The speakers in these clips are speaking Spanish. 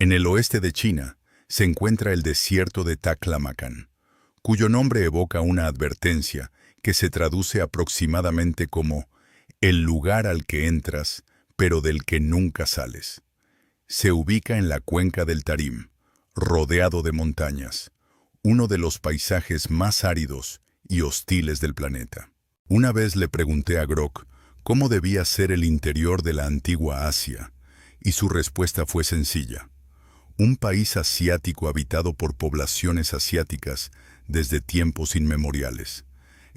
En el oeste de China se encuentra el desierto de Taklamakan, cuyo nombre evoca una advertencia que se traduce aproximadamente como el lugar al que entras, pero del que nunca sales. Se ubica en la cuenca del Tarim, rodeado de montañas, uno de los paisajes más áridos y hostiles del planeta. Una vez le pregunté a Grok cómo debía ser el interior de la antigua Asia, y su respuesta fue sencilla. Un país asiático habitado por poblaciones asiáticas desde tiempos inmemoriales.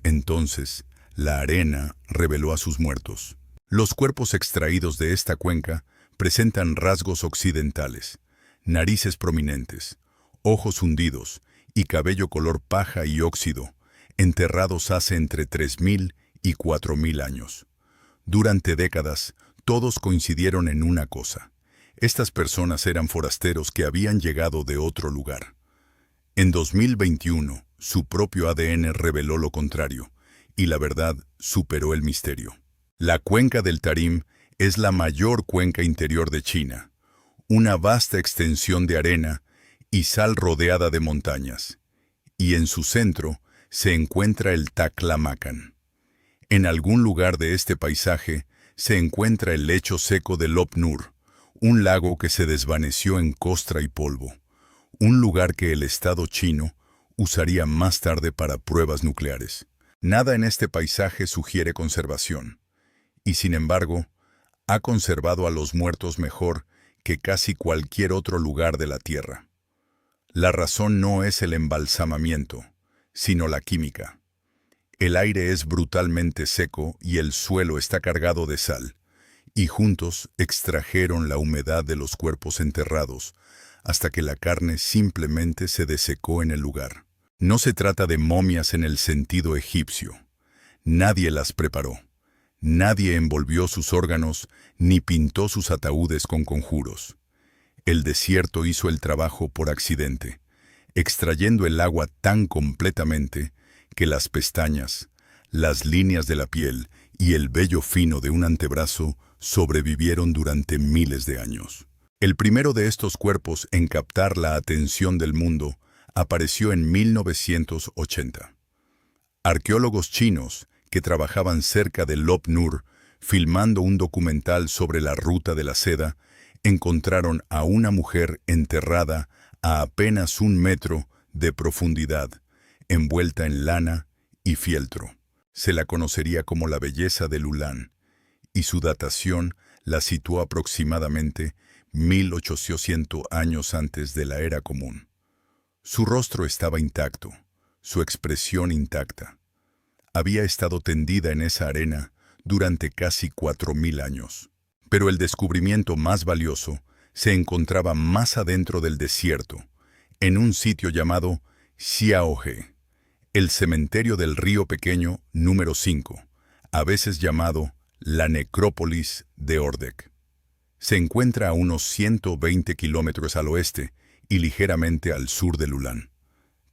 Entonces, la arena reveló a sus muertos. Los cuerpos extraídos de esta cuenca presentan rasgos occidentales, narices prominentes, ojos hundidos y cabello color paja y óxido, enterrados hace entre 3.000 y 4.000 años. Durante décadas, todos coincidieron en una cosa. Estas personas eran forasteros que habían llegado de otro lugar. En 2021, su propio ADN reveló lo contrario, y la verdad superó el misterio. La cuenca del Tarim es la mayor cuenca interior de China, una vasta extensión de arena y sal rodeada de montañas, y en su centro se encuentra el Taklamakan. En algún lugar de este paisaje se encuentra el lecho seco de Lop Nur, un lago que se desvaneció en costra y polvo, un lugar que el Estado chino usaría más tarde para pruebas nucleares. Nada en este paisaje sugiere conservación, y sin embargo, ha conservado a los muertos mejor que casi cualquier otro lugar de la Tierra. La razón no es el embalsamamiento, sino la química. El aire es brutalmente seco y el suelo está cargado de sal, y juntos extrajeron la humedad de los cuerpos enterrados hasta que la carne simplemente se desecó en el lugar. No se trata de momias en el sentido egipcio. Nadie las preparó. Nadie envolvió sus órganos ni pintó sus ataúdes con conjuros. El desierto hizo el trabajo por accidente, extrayendo el agua tan completamente que las pestañas, las líneas de la piel y el vello fino de un antebrazo sobrevivieron durante miles de años. El primero de estos cuerpos en captar la atención del mundo apareció en 1980. Arqueólogos chinos que trabajaban cerca de Lop Nur, filmando un documental sobre la ruta de la seda, encontraron a una mujer enterrada a apenas 1 metro de profundidad, envuelta en lana y fieltro. Se la conocería como la belleza de Lulán, y su datación la situó aproximadamente 1800 años antes de la era común. Su rostro estaba intacto, su expresión intacta. Había estado tendida en esa arena durante casi 4.000 años. Pero el descubrimiento más valioso se encontraba más adentro del desierto, en un sitio llamado Xiaohe, el cementerio del río pequeño número 5, a veces llamado la necrópolis de Ordek. Se encuentra a unos 120 kilómetros al oeste y ligeramente al sur de Lulán,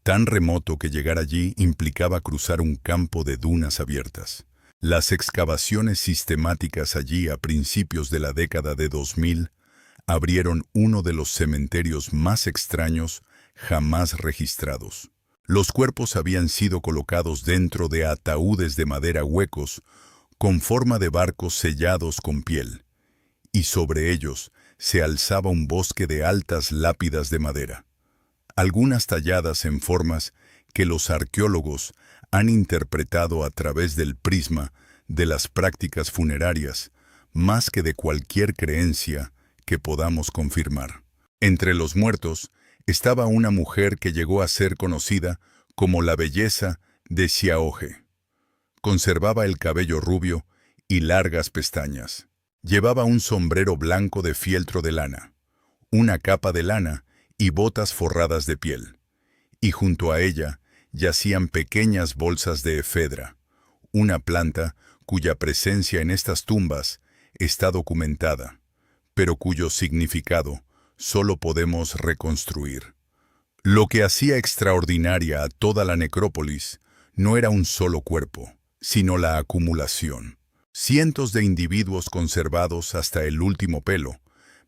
tan remoto que llegar allí implicaba cruzar un campo de dunas abiertas. Las excavaciones sistemáticas allí a principios de la década de 2000 abrieron uno de los cementerios más extraños jamás registrados. Los cuerpos habían sido colocados dentro de ataúdes de madera huecos con forma de barcos sellados con piel, y sobre ellos se alzaba un bosque de altas lápidas de madera, algunas talladas en formas que los arqueólogos han interpretado a través del prisma de las prácticas funerarias, más que de cualquier creencia que podamos confirmar. Entre los muertos estaba una mujer que llegó a ser conocida como la belleza de Xiaohe. Conservaba el cabello rubio y largas pestañas. Llevaba un sombrero blanco de fieltro de lana, una capa de lana y botas forradas de piel. Y junto a ella yacían pequeñas bolsas de efedra, una planta cuya presencia en estas tumbas está documentada, pero cuyo significado solo podemos reconstruir. Lo que hacía extraordinaria a toda la necrópolis no era un solo cuerpo, sino la acumulación. Cientos de individuos conservados hasta el último pelo,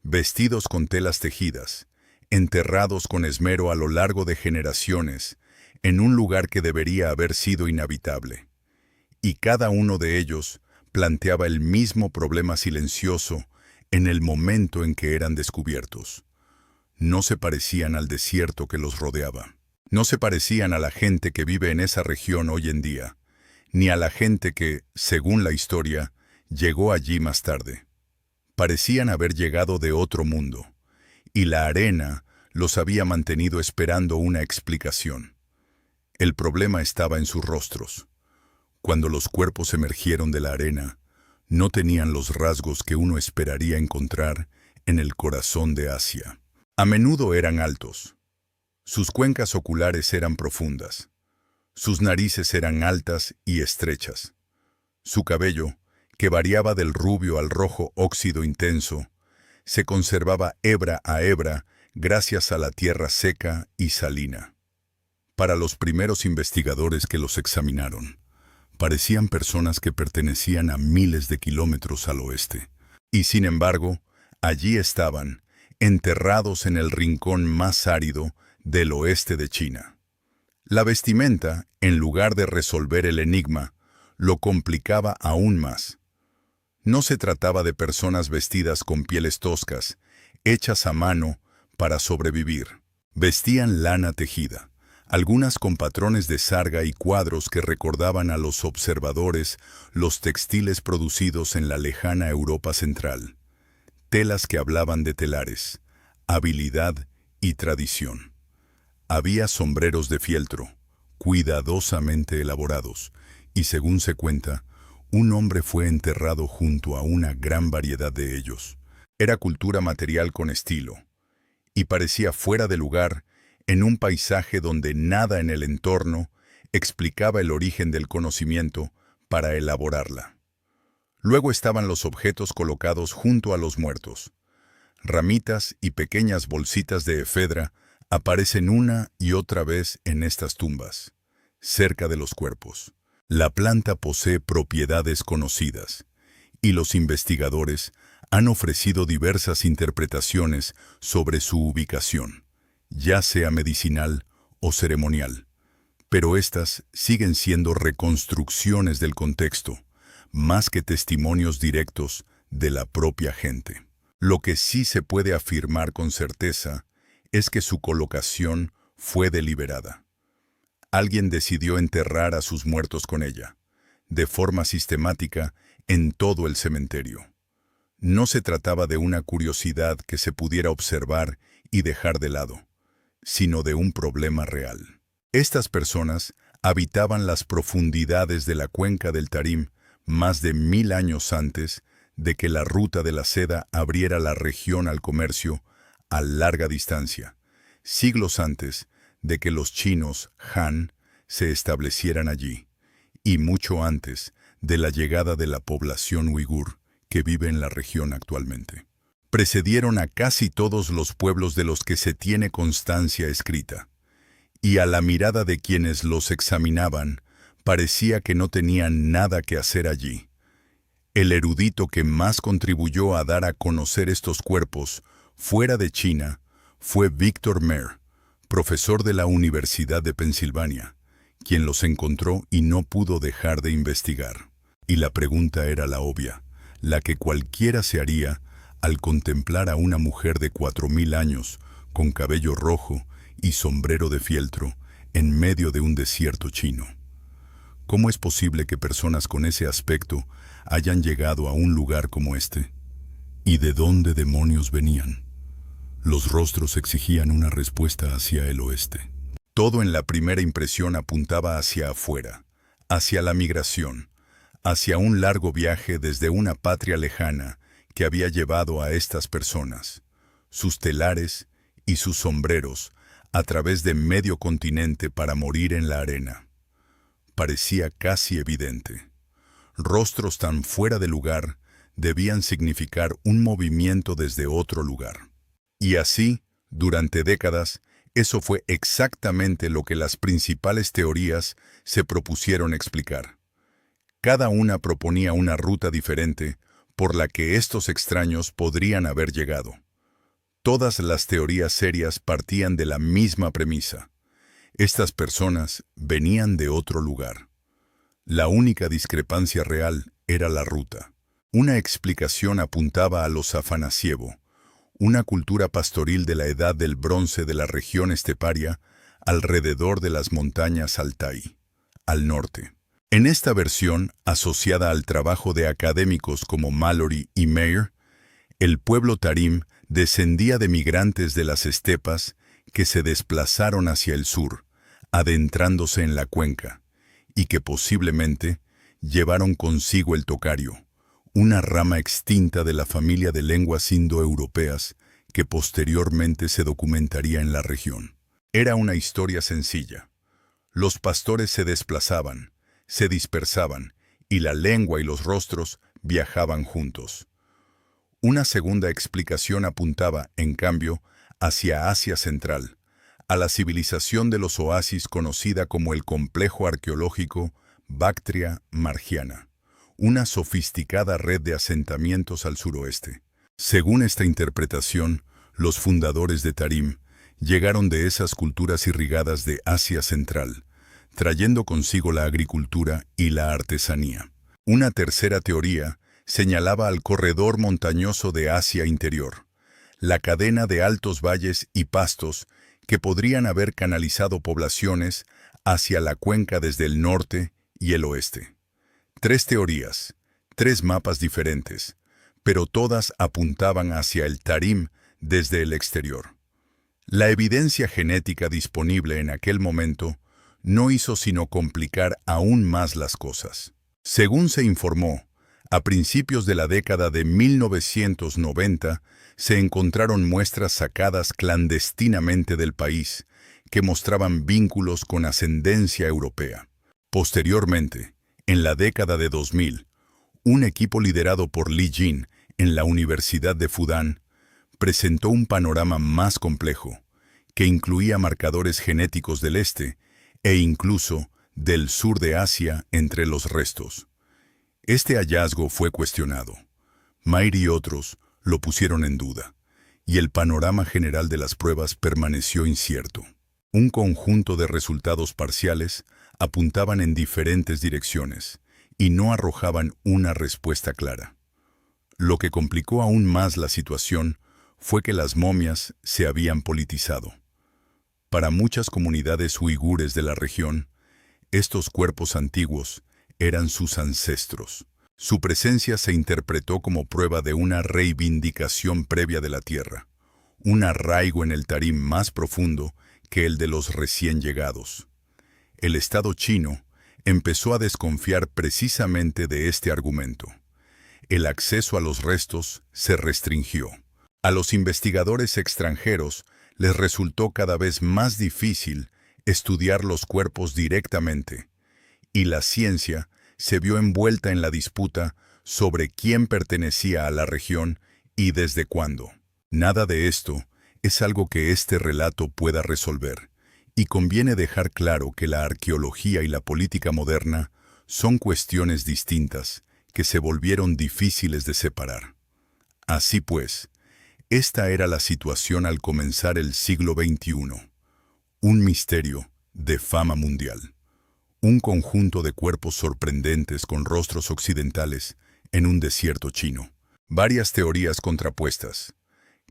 vestidos con telas tejidas, enterrados con esmero a lo largo de generaciones, en un lugar que debería haber sido inhabitable. Y cada uno de ellos planteaba el mismo problema silencioso en el momento en que eran descubiertos. No se parecían al desierto que los rodeaba. No se parecían a la gente que vive en esa región hoy en día, ni a la gente que, según la historia, llegó allí más tarde. Parecían haber llegado de otro mundo, y la arena los había mantenido esperando una explicación. El problema estaba en sus rostros. Cuando los cuerpos emergieron de la arena, no tenían los rasgos que uno esperaría encontrar en el corazón de Asia. A menudo eran altos. Sus cuencas oculares eran profundas. Sus narices eran altas y estrechas. Su cabello, que variaba del rubio al rojo óxido intenso, se conservaba hebra a hebra gracias a la tierra seca y salina. Para los primeros investigadores que los examinaron, parecían personas que pertenecían a miles de kilómetros al oeste. Y sin embargo, allí estaban, enterrados en el rincón más árido del oeste de China. La vestimenta, en lugar de resolver el enigma, lo complicaba aún más. No se trataba de personas vestidas con pieles toscas, hechas a mano para sobrevivir. Vestían lana tejida, algunas con patrones de sarga y cuadros que recordaban a los observadores los textiles producidos en la lejana Europa central. Telas que hablaban de telares, habilidad y tradición. Había sombreros de fieltro, cuidadosamente elaborados, y según se cuenta, un hombre fue enterrado junto a una gran variedad de ellos. Era cultura material con estilo, y parecía fuera de lugar en un paisaje donde nada en el entorno explicaba el origen del conocimiento para elaborarla. Luego estaban los objetos colocados junto a los muertos. Ramitas y pequeñas bolsitas de efedra aparecen una y otra vez en estas tumbas, cerca de los cuerpos. La planta posee propiedades conocidas, y los investigadores han ofrecido diversas interpretaciones sobre su ubicación, ya sea medicinal o ceremonial. Pero estas siguen siendo reconstrucciones del contexto, más que testimonios directos de la propia gente. Lo que sí se puede afirmar con certeza es que su colocación fue deliberada. Alguien decidió enterrar a sus muertos con ella, de forma sistemática, en todo el cementerio. No se trataba de una curiosidad que se pudiera observar y dejar de lado, sino de un problema real. Estas personas habitaban las profundidades de la cuenca del Tarim más de 1000 años antes de que la ruta de la seda abriera la región al comercio a larga distancia, siglos antes de que los chinos Han se establecieran allí, y mucho antes de la llegada de la población uigur que vive en la región actualmente. Precedieron a casi todos los pueblos de los que se tiene constancia escrita, y a la mirada de quienes los examinaban, parecía que no tenían nada que hacer allí. El erudito que más contribuyó a dar a conocer estos cuerpos fuera de China fue Victor Mair, profesor de la Universidad de Pensilvania, quien los encontró y no pudo dejar de investigar. Y la pregunta era la obvia, la que cualquiera se haría al contemplar a una mujer de 4000 años, con cabello rojo y sombrero de fieltro, en medio de un desierto chino. ¿Cómo es posible que personas con ese aspecto hayan llegado a un lugar como este? ¿Y de dónde demonios venían? Los rostros exigían una respuesta hacia el oeste. Todo en la primera impresión apuntaba hacia afuera, hacia la migración, hacia un largo viaje desde una patria lejana que había llevado a estas personas, sus telares y sus sombreros, a través de medio continente para morir en la arena. Parecía casi evidente. Rostros tan fuera de lugar debían significar un movimiento desde otro lugar. Y así, durante décadas, eso fue exactamente lo que las principales teorías se propusieron explicar. Cada una proponía una ruta diferente por la que estos extraños podrían haber llegado. Todas las teorías serias partían de la misma premisa. Estas personas venían de otro lugar. La única discrepancia real era la ruta. Una explicación apuntaba a los Afanasievo, una cultura pastoril de la edad del bronce de la región esteparia alrededor de las montañas Altai, al norte. En esta versión, asociada al trabajo de académicos como Mallory y Meyer, el pueblo tarim descendía de migrantes de las estepas que se desplazaron hacia el sur, adentrándose en la cuenca, y que posiblemente llevaron consigo el tocario, una rama extinta de la familia de lenguas indoeuropeas que posteriormente se documentaría en la región. Era una historia sencilla. Los pastores se desplazaban, se dispersaban, y la lengua y los rostros viajaban juntos. Una segunda explicación apuntaba, en cambio, hacia Asia Central, a la civilización de los oasis conocida como el complejo arqueológico Bactria Margiana, una sofisticada red de asentamientos al suroeste. Según esta interpretación, los fundadores de Tarim llegaron de esas culturas irrigadas de Asia Central, trayendo consigo la agricultura y la artesanía. Una tercera teoría señalaba al corredor montañoso de Asia Interior, la cadena de altos valles y pastos que podrían haber canalizado poblaciones hacia la cuenca desde el norte y el oeste. 3 teorías, 3 mapas diferentes, pero todas apuntaban hacia el Tarim desde el exterior. La evidencia genética disponible en aquel momento no hizo sino complicar aún más las cosas. Según se informó, a principios de la década de 1990 se encontraron muestras sacadas clandestinamente del país que mostraban vínculos con ascendencia europea. Posteriormente, en la década de 2000, un equipo liderado por Li Jin en la Universidad de Fudan presentó un panorama más complejo, que incluía marcadores genéticos del este e incluso del sur de Asia entre los restos. Este hallazgo fue cuestionado. Meyer y otros lo pusieron en duda, y el panorama general de las pruebas permaneció incierto. Un conjunto de resultados parciales apuntaban en diferentes direcciones y no arrojaban una respuesta clara. Lo que complicó aún más la situación fue que las momias se habían politizado. Para muchas comunidades uigures de la región, estos cuerpos antiguos eran sus ancestros. Su presencia se interpretó como prueba de una reivindicación previa de la tierra, un arraigo en el Tarim más profundo que el de los recién llegados. El Estado chino empezó a desconfiar precisamente de este argumento. El acceso a los restos se restringió. A los investigadores extranjeros les resultó cada vez más difícil estudiar los cuerpos directamente, y la ciencia se vio envuelta en la disputa sobre quién pertenecía a la región y desde cuándo. Nada de esto es algo que este relato pueda resolver, y conviene dejar claro que la arqueología y la política moderna son cuestiones distintas que se volvieron difíciles de separar. Así pues, esta era la situación al comenzar el siglo XXI. Un misterio de fama mundial. Un conjunto de cuerpos sorprendentes con rostros occidentales en un desierto chino. Varias teorías contrapuestas,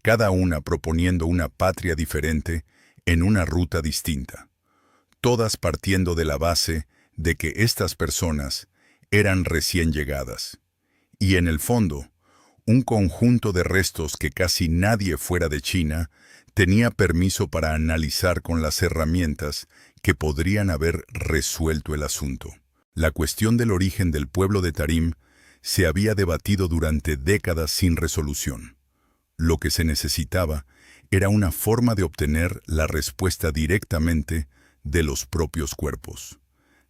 cada una proponiendo una patria diferente en una ruta distinta. Todas partiendo de la base de que estas personas eran recién llegadas. Y en el fondo, un conjunto de restos que casi nadie fuera de China tenía permiso para analizar con las herramientas que podrían haber resuelto el asunto. La cuestión del origen del pueblo de Tarim se había debatido durante décadas sin resolución. Lo que se necesitaba era una forma de obtener la respuesta directamente de los propios cuerpos,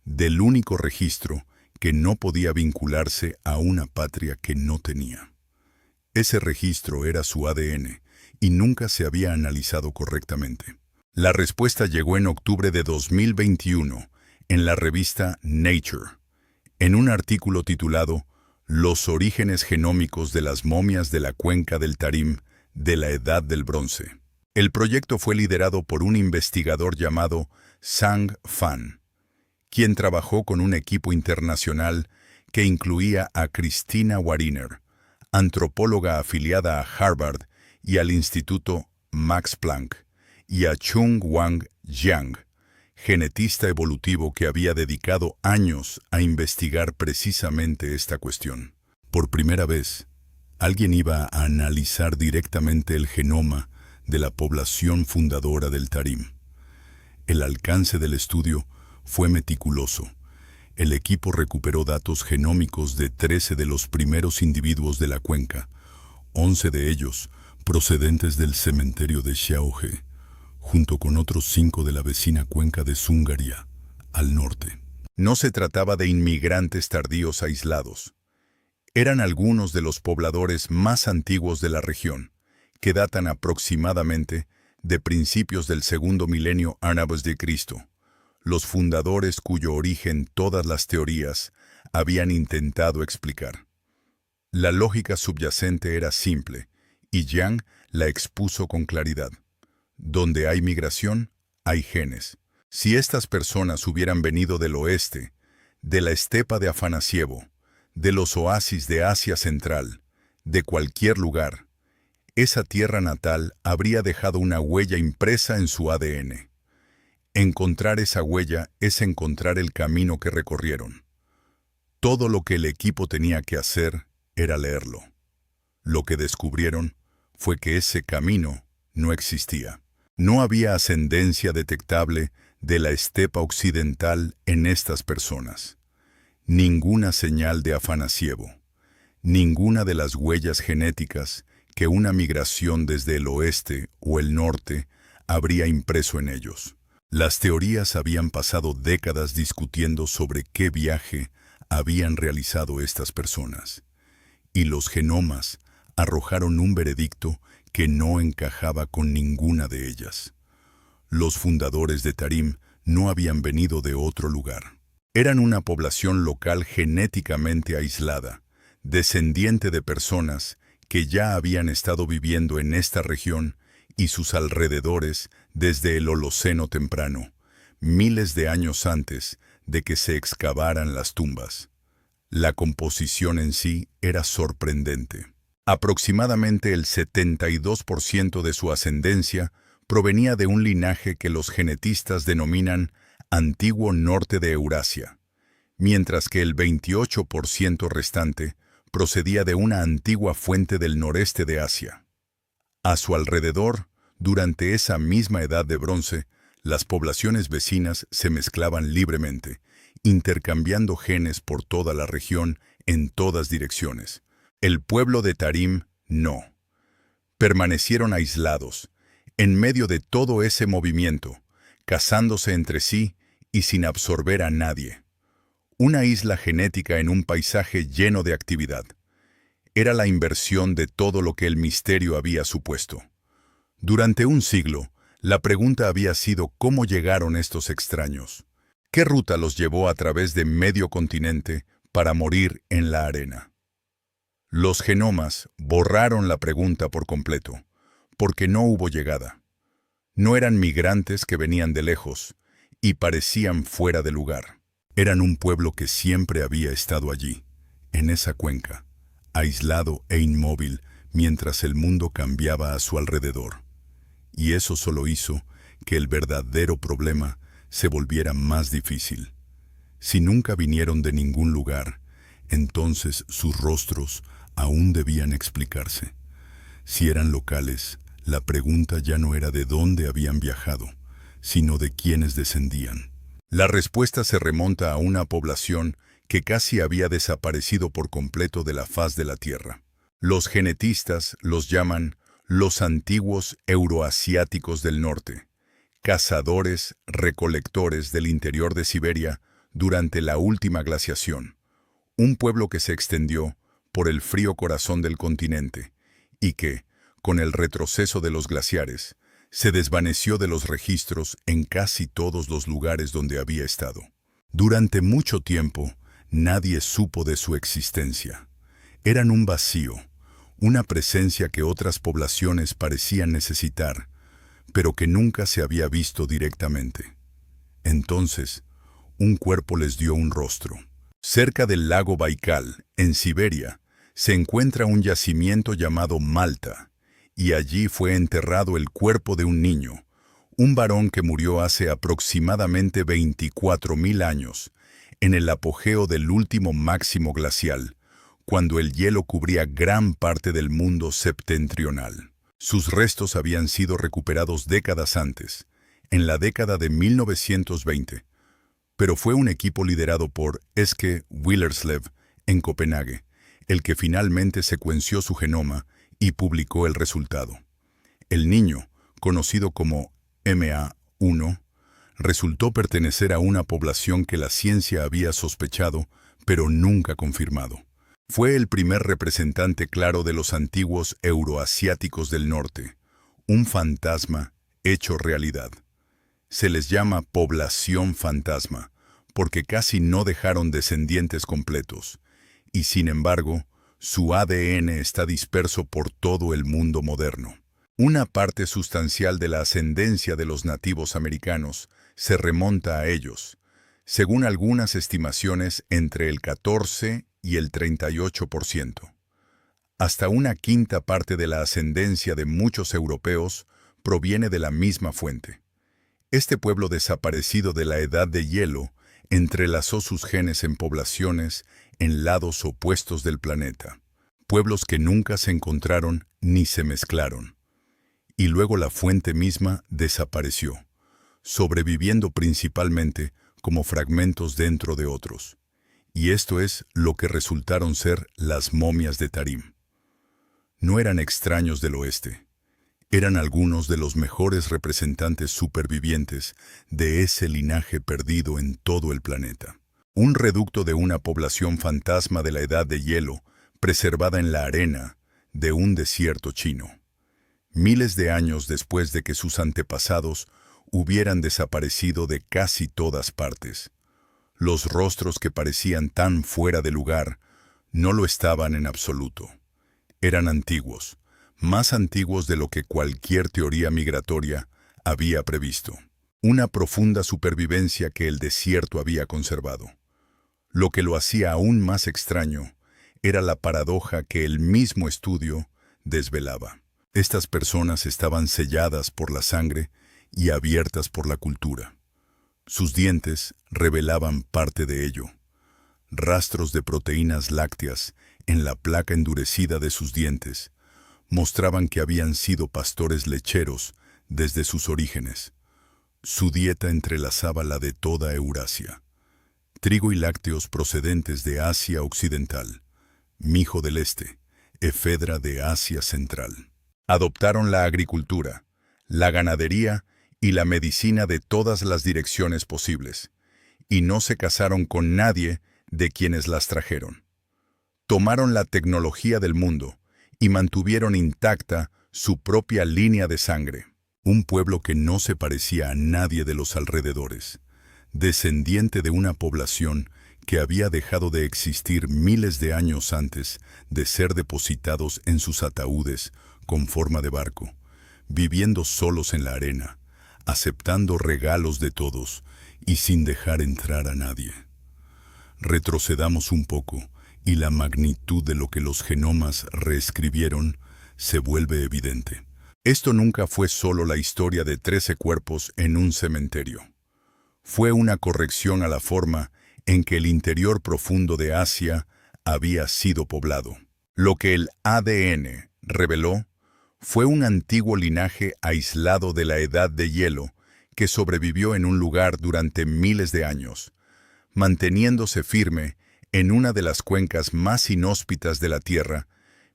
del único registro que no podía vincularse a una patria que no tenía. Ese registro era su ADN y nunca se había analizado correctamente. La respuesta llegó en octubre de 2021 en la revista Nature, en un artículo titulado Los orígenes genómicos de las momias de la cuenca del Tarim de la Edad del Bronce. El proyecto fue liderado por un investigador llamado Zhang Fan, quien trabajó con un equipo internacional que incluía a Christina Wariner, antropóloga afiliada a Harvard y al Instituto Max Planck, y a Chung-Wang Jiang, genetista evolutivo que había dedicado años a investigar precisamente esta cuestión. Por primera vez, alguien iba a analizar directamente el genoma de la población fundadora del Tarim. El alcance del estudio fue meticuloso. El equipo recuperó datos genómicos de 13 de los primeros individuos de la cuenca, 11 de ellos procedentes del cementerio de Xiaohe, junto con otros 5 de la vecina cuenca de Zungaria, al norte. No se trataba de inmigrantes tardíos aislados. Eran algunos de los pobladores más antiguos de la región, que datan aproximadamente de principios del segundo milenio antes de Cristo, los fundadores cuyo origen todas las teorías habían intentado explicar. La lógica subyacente era simple, y Jiang la expuso con claridad. Donde hay migración, hay genes. Si estas personas hubieran venido del oeste, de la estepa de Afanasievo, de los oasis de Asia Central, de cualquier lugar, esa tierra natal habría dejado una huella impresa en su ADN. Encontrar esa huella es encontrar el camino que recorrieron. Todo lo que el equipo tenía que hacer era leerlo. Lo que descubrieron fue que ese camino no existía. No había ascendencia detectable de la estepa occidental en estas personas. Ninguna señal de Afanasievo, ninguna de las huellas genéticas que una migración desde el oeste o el norte habría impreso en ellos. Las teorías habían pasado décadas discutiendo sobre qué viaje habían realizado estas personas, y los genomas arrojaron un veredicto que no encajaba con ninguna de ellas. Los fundadores de Tarim no habían venido de otro lugar. Eran una población local genéticamente aislada, descendiente de personas que ya habían estado viviendo en esta región y sus alrededores desde el Holoceno temprano, miles de años antes de que se excavaran las tumbas. La composición en sí era sorprendente. Aproximadamente el 72% de su ascendencia provenía de un linaje que los genetistas denominan Antiguo Norte de Eurasia, mientras que el 28% restante procedía de una antigua fuente del noreste de Asia. A su alrededor, durante esa misma edad de bronce, las poblaciones vecinas se mezclaban libremente, intercambiando genes por toda la región en todas direcciones. El pueblo de Tarim no. Permanecieron aislados, en medio de todo ese movimiento, casándose entre sí y sin absorber a nadie. Una isla genética en un paisaje lleno de actividad. Era la inversión de todo lo que el misterio había supuesto. Durante un siglo, la pregunta había sido cómo llegaron estos extraños. ¿Qué ruta los llevó a través de medio continente para morir en la arena? Los genomas borraron la pregunta por completo, porque no hubo llegada. No eran migrantes que venían de lejos y parecían fuera de lugar. Eran un pueblo que siempre había estado allí, en esa cuenca, aislado e inmóvil mientras el mundo cambiaba a su alrededor. Y eso solo hizo que el verdadero problema se volviera más difícil. Si nunca vinieron de ningún lugar, entonces sus rostros aún debían explicarse. Si eran locales, la pregunta ya no era de dónde habían viajado, sino de quiénes descendían. La respuesta se remonta a una población que casi había desaparecido por completo de la faz de la Tierra. Los genetistas los llaman los antiguos euroasiáticos del norte, cazadores, recolectores del interior de Siberia durante la última glaciación, un pueblo que se extendió por el frío corazón del continente y que, con el retroceso de los glaciares, se desvaneció de los registros en casi todos los lugares donde había estado. Durante mucho tiempo, nadie supo de su existencia. Eran un vacío, una presencia que otras poblaciones parecían necesitar, pero que nunca se había visto directamente. Entonces, un cuerpo les dio un rostro. Cerca del lago Baikal, en Siberia, se encuentra un yacimiento llamado Malta, y allí fue enterrado el cuerpo de un niño, un varón que murió hace aproximadamente 24.000 años, en el apogeo del último máximo glacial, cuando el hielo cubría gran parte del mundo septentrional. Sus restos habían sido recuperados décadas antes, en la década de 1920, pero fue un equipo liderado por Eske Willerslev en Copenhague, el que finalmente secuenció su genoma y publicó el resultado. El niño, conocido como MA1, resultó pertenecer a una población que la ciencia había sospechado, pero nunca confirmado. Fue el primer representante claro de los antiguos euroasiáticos del norte, un fantasma hecho realidad. Se les llama población fantasma, porque casi no dejaron descendientes completos, y sin embargo, su ADN está disperso por todo el mundo moderno. Una parte sustancial de la ascendencia de los nativos americanos se remonta a ellos, según algunas estimaciones entre el 14 y el 38%. Hasta una quinta parte de la ascendencia de muchos europeos proviene de la misma fuente. Este pueblo desaparecido de la edad de hielo entrelazó sus genes en poblaciones en lados opuestos del planeta, pueblos que nunca se encontraron ni se mezclaron. Y luego la fuente misma desapareció, sobreviviendo principalmente como fragmentos dentro de otros. Y esto es lo que resultaron ser las momias de Tarim. No eran extraños del oeste. Eran algunos de los mejores representantes supervivientes de ese linaje perdido en todo el planeta. Un reducto de una población fantasma de la edad de hielo, preservada en la arena de un desierto chino. Miles de años después de que sus antepasados hubieran desaparecido de casi todas partes. Los rostros que parecían tan fuera de lugar no lo estaban en absoluto. Eran antiguos, más antiguos de lo que cualquier teoría migratoria había previsto. Una profunda supervivencia que el desierto había conservado. Lo que lo hacía aún más extraño era la paradoja que el mismo estudio desvelaba. Estas personas estaban selladas por la sangre y abiertas por la cultura. Sus dientes revelaban parte de ello. Rastros de proteínas lácteas en la placa endurecida de sus dientes mostraban que habían sido pastores lecheros desde sus orígenes. Su dieta entrelazaba la de toda Eurasia. Trigo y lácteos procedentes de Asia Occidental, mijo del Este, efedra de Asia Central. Adoptaron la agricultura, la ganadería y la medicina de todas las direcciones posibles, y no se casaron con nadie de quienes las trajeron. Tomaron la tecnología del mundo y mantuvieron intacta su propia línea de sangre. Un pueblo que no se parecía a nadie de los alrededores, descendiente de una población que había dejado de existir miles de años antes de ser depositados en sus ataúdes con forma de barco, viviendo solos en la arena, aceptando regalos de todos y sin dejar entrar a nadie. Retrocedamos un poco y la magnitud de lo que los genomas reescribieron se vuelve evidente. Esto nunca fue solo la historia de 13 cuerpos en un cementerio. Fue una corrección a la forma en que el interior profundo de Asia había sido poblado. Lo que el ADN reveló fue un antiguo linaje aislado de la edad de hielo que sobrevivió en un lugar durante miles de años, manteniéndose firme en una de las cuencas más inhóspitas de la Tierra,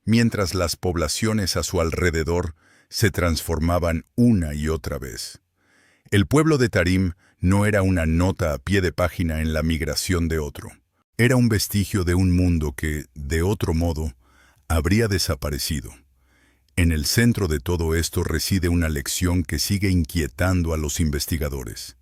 mientras las poblaciones a su alrededor se transformaban una y otra vez. El pueblo de Tarim no era una nota a pie de página en la migración de otro. Era un vestigio de un mundo que, de otro modo, habría desaparecido. En el centro de todo esto reside una lección que sigue inquietando a los investigadores.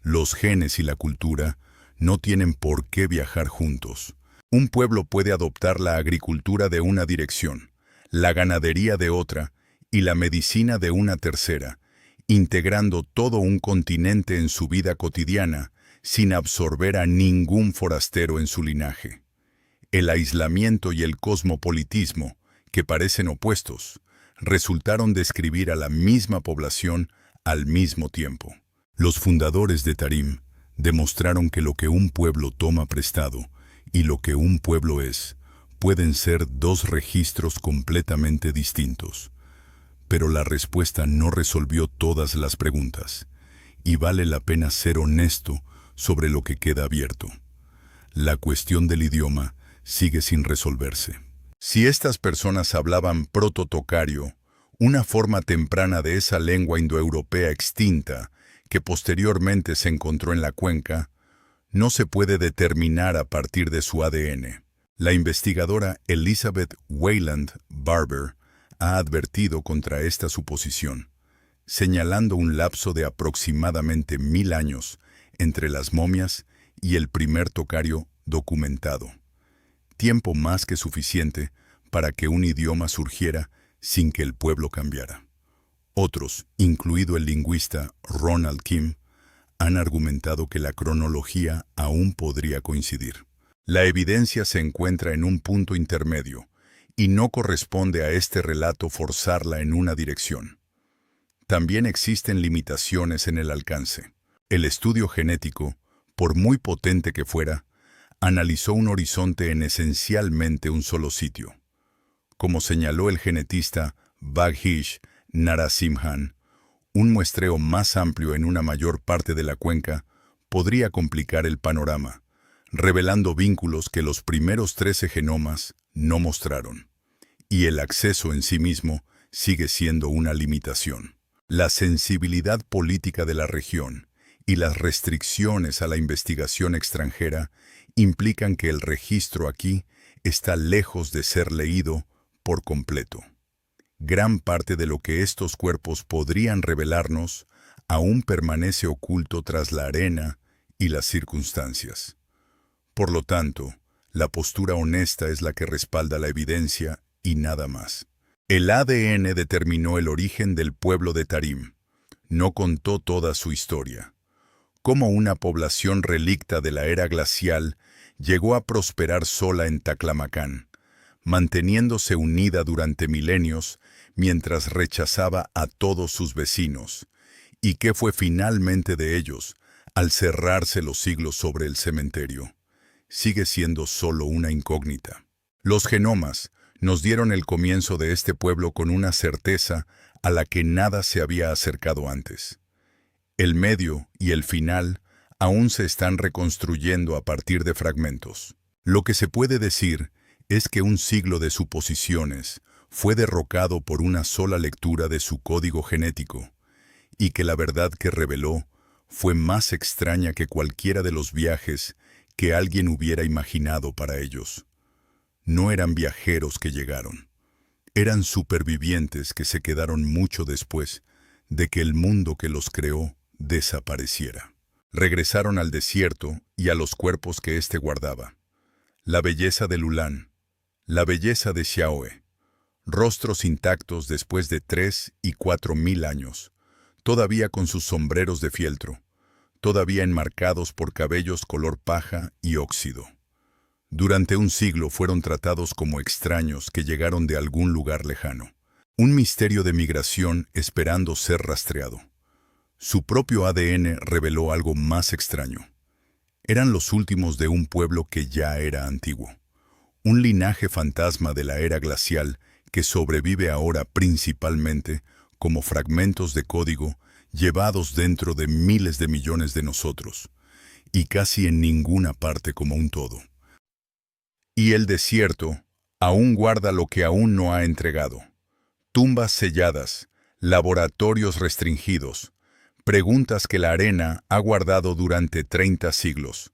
Los genes y la cultura no tienen por qué viajar juntos. Un pueblo puede adoptar la agricultura de una dirección, la ganadería de otra y la medicina de una tercera, integrando todo un continente en su vida cotidiana sin absorber a ningún forastero en su linaje. El aislamiento y el cosmopolitismo, que parecen opuestos, resultaron describir a la misma población al mismo tiempo. Los fundadores de Tarim demostraron que lo que un pueblo toma prestado y lo que un pueblo es pueden ser dos registros completamente distintos. Pero la respuesta no resolvió todas las preguntas, y vale la pena ser honesto sobre lo que queda abierto. La cuestión del idioma sigue sin resolverse. Si estas personas hablaban proto-tocario, una forma temprana de esa lengua indoeuropea extinta que posteriormente se encontró en la cuenca, no se puede determinar a partir de su ADN. La investigadora Elizabeth Wayland Barber ha advertido contra esta suposición, señalando un lapso de aproximadamente 1000 años entre las momias y el primer tocario documentado. Tiempo más que suficiente para que un idioma surgiera sin que el pueblo cambiara. Otros, incluido el lingüista Ronald Kim, han argumentado que la cronología aún podría coincidir. La evidencia se encuentra en un punto intermedio, y no corresponde a este relato forzarla en una dirección. También existen limitaciones en el alcance. El estudio genético, por muy potente que fuera, analizó un horizonte en esencialmente un solo sitio. Como señaló el genetista Bhaghish Narasimhan, un muestreo más amplio en una mayor parte de la cuenca podría complicar el panorama, revelando vínculos que los primeros 13 genomas no mostraron. Y el acceso en sí mismo sigue siendo una limitación. La sensibilidad política de la región y las restricciones a la investigación extranjera implican que el registro aquí está lejos de ser leído por completo. Gran parte de lo que estos cuerpos podrían revelarnos aún permanece oculto tras la arena y las circunstancias. Por lo tanto, la postura honesta es la que respalda la evidencia y nada más. El ADN determinó el origen del pueblo de Tarim. No contó toda su historia. Cómo una población relicta de la era glacial llegó a prosperar sola en Taklamakan, manteniéndose unida durante milenios mientras rechazaba a todos sus vecinos, y qué fue finalmente de ellos al cerrarse los siglos sobre el cementerio, sigue siendo solo una incógnita. Los genomas nos dieron el comienzo de este pueblo con una certeza a la que nada se había acercado antes. El medio y el final aún se están reconstruyendo a partir de fragmentos. Lo que se puede decir es que un siglo de suposiciones fue derrocado por una sola lectura de su código genético, y que la verdad que reveló fue más extraña que cualquiera de los viajes que alguien hubiera imaginado para ellos. No eran viajeros que llegaron, eran supervivientes que se quedaron mucho después de que el mundo que los creó desapareciera. Regresaron al desierto y a los cuerpos que éste guardaba. La belleza de Lulán, la belleza de Xiaoe, rostros intactos después de 3 y 4 mil años, todavía con sus sombreros de fieltro, todavía enmarcados por cabellos color paja y óxido. Durante un siglo fueron tratados como extraños que llegaron de algún lugar lejano, un misterio de migración esperando ser rastreado. Su propio ADN reveló algo más extraño. Eran los últimos de un pueblo que ya era antiguo, un linaje fantasma de la era glacial que sobrevive ahora principalmente como fragmentos de código llevados dentro de miles de millones de nosotros, y casi en ninguna parte como un todo. Y el desierto aún guarda lo que aún no ha entregado. Tumbas selladas, laboratorios restringidos, preguntas que la arena ha guardado durante 30 siglos.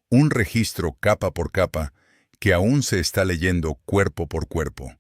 Un registro capa por capa que aún se está leyendo cuerpo por cuerpo.